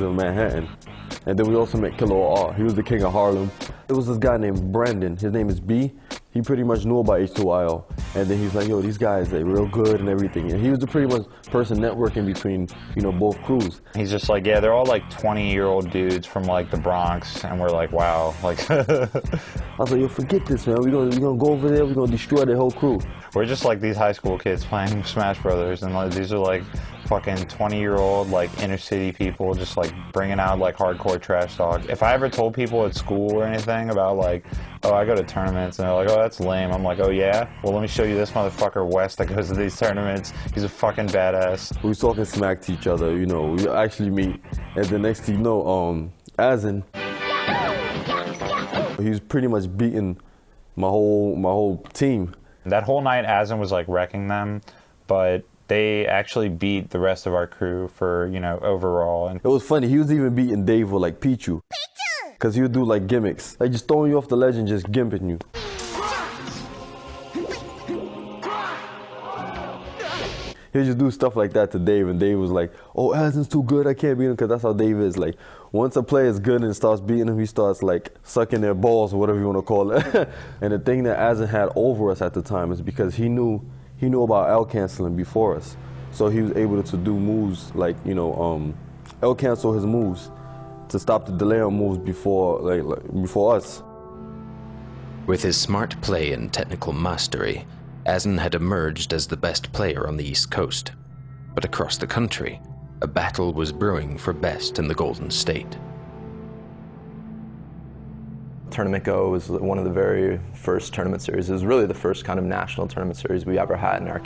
in Manhattan. And then we also met Killer R. He was the king of Harlem. There was this guy named Brandon. His name is B. He pretty much knew about H2IL. And then he's like, yo, these guys, they real good and everything. And he was the pretty much person networking between, you know, both crews. He's just like, yeah, they're all like 20-year-old dudes from like the Bronx. And we're like, wow. Like, I was like, yo, forget this, man. We're gonna go over there. We're going to destroy the whole crew. We're just like these high school kids playing Smash Brothers. And like, these are like fucking 20-year-old like inner city people just like bringing out like hardcore trash talk. If I ever told people at school or anything about like, oh, I go to tournaments, and they're like, oh, that's lame, I'm like, oh yeah? Well, let me show you this motherfucker Wes that goes to these tournaments. He's a fucking badass. We was talking smack to each other, you know, we actually meet, and the next thing you know, Azin, he was pretty much beating my whole team. That whole night, Azin was like wrecking them, but they actually beat the rest of our crew for, you know, overall. And it was funny, he was even beating Dave with like Pichu. Because he would do like gimmicks, like just throwing you off the ledge and just gimping you. He'd just do stuff like that to Dave, and Dave was like, oh, Azin's too good, I can't beat him, because that's how Dave is. Like, once a player is good and starts beating him, he starts like sucking their balls or whatever you want to call it. And the thing that Azin had over us at the time is because he knew about L canceling before us. So he was able to do moves like, you know, L cancel his moves to stop the delay on moves before us. With his smart play and technical mastery, Azin had emerged as the best player on the East Coast. But across the country, a battle was brewing for best in the Golden State. Tournament Go was one of the very first tournament series. It was really the first kind of national tournament series we ever had in our community.